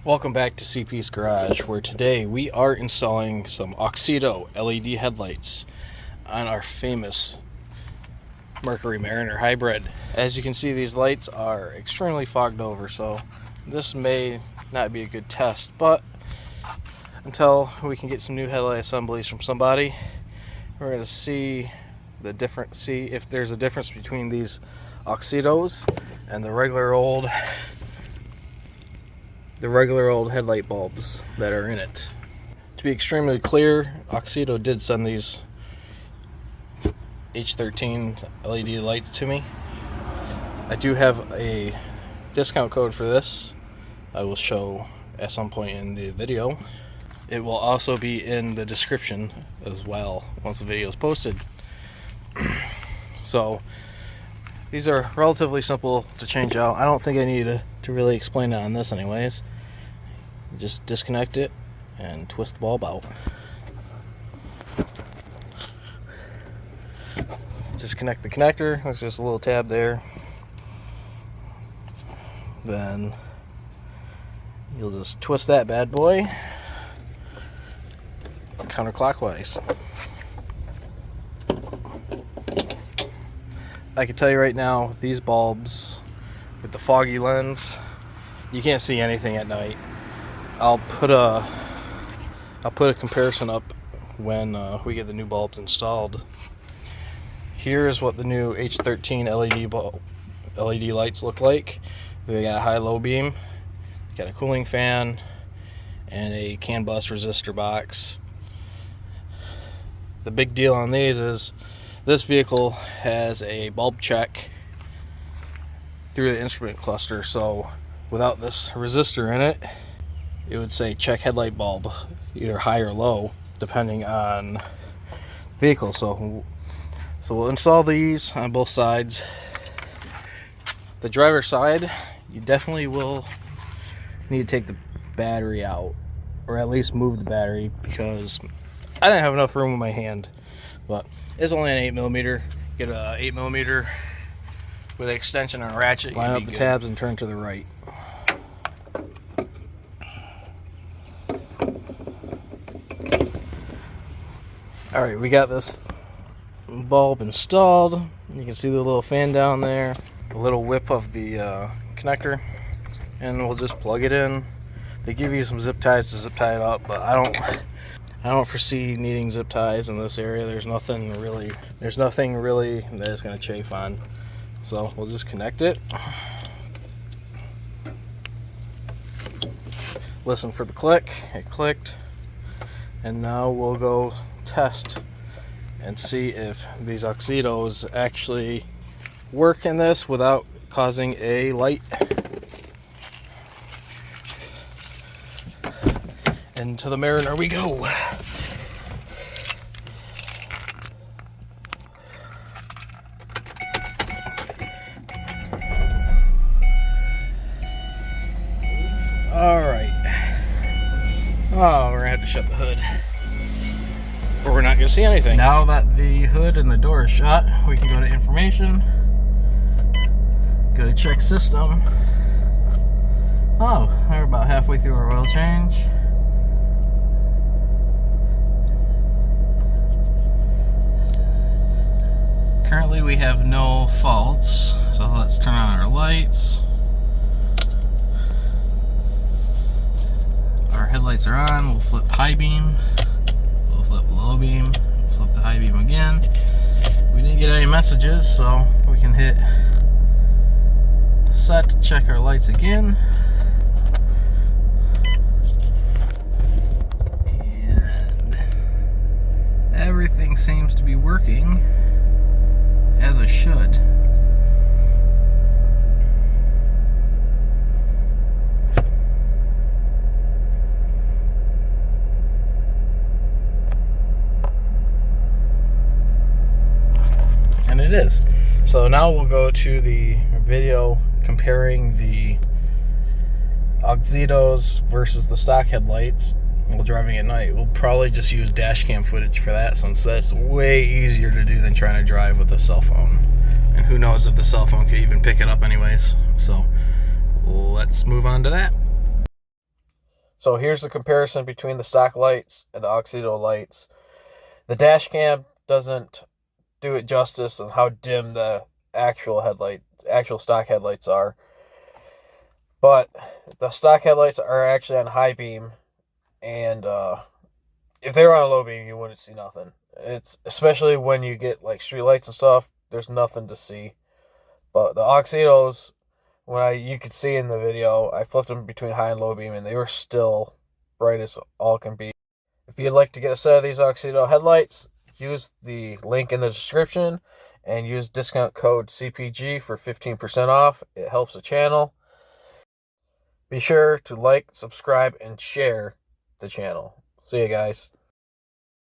Welcome back to CP's Garage, where today we are installing some Auxito LED headlights on our famous Mercury Mariner Hybrid. As you can see, these lights are extremely fogged over, so this may not be a good test, but until we can get some new headlight assemblies from somebody, we're going to see if there's a difference between these Auxitos and the regular old headlight bulbs that are in it. To be extremely clear, Auxito did send these H13 LED lights to me. I do have a discount code for this. I will show at some point in the video. It will also be in the description as well once the video is posted. So these are relatively simple to change out. I don't think I need to really explain it on this anyways. Just disconnect it and twist the bulb out. Disconnect the connector. There's just a little tab there. Then you'll just twist that bad boy counterclockwise. I can tell you right now, these bulbs with the foggy lens, you can't see anything at night. I'll put a comparison up when we get the new bulbs installed. Here's what the new H13 LED lights look like. They got high-low beam, got a cooling fan, and a CAN bus resistor box. The big deal on these is this vehicle has a bulb check through the instrument cluster, so without this resistor in it, it would say check headlight bulb, either high or low, depending on the vehicle. So we'll install these on both sides. The driver's side, you definitely will need to take the battery out, or at least move the battery, because I didn't have enough room with my hand. But it's only an 8mm. Get a 8mm with an extension and a ratchet. Line up the tabs and turn to the right. Alright, we got this bulb installed. You can see the little fan down there, the little whip of the connector, and we'll just plug it in. They give you some zip ties to zip tie it up, but I don't foresee needing zip ties in this area. There's nothing really that is going to chafe on. So we'll just connect it. Listen for the click. It clicked. And now we'll go test and see if these Auxitos actually work in this without causing a light. Into the Mariner we go. Alright. Oh, we're gonna have to shut the hood, or we're not gonna see anything. Now that the hood and the door is shut, we can go to information, go to check system. Oh, we're about halfway through our oil change. Currently we have no faults, so let's turn on our lights. Our headlights are on. We'll flip high beam, we'll flip low beam, we'll flip the high beam again. We didn't get any messages, so we can hit set to check our lights again. And everything seems to be working as it should. And it is. So now we'll go to the video comparing the Auxitos versus the stock headlights while driving at night. We'll probably just use dash cam footage for that, since that's way easier to do than trying to drive with a cell phone. And who knows if the cell phone could even pick it up anyways. So let's move on to that. So here's the comparison between the stock lights and the Auxito lights. The dash cam doesn't do it justice on how dim the actual stock headlights are. But the stock headlights are actually on high beam, and if they were on a low beam, you wouldn't see nothing. It's especially when you get like street lights and stuff. There's nothing to see. But the Auxitos, you could see in the video, I flipped them between high and low beam, and they were still bright as all can be. If you'd like to get a set of these Auxito headlights, use the link in the description and use discount code CPG for 15% off. It helps the channel. Be sure to like, subscribe, and share the channel. See you guys.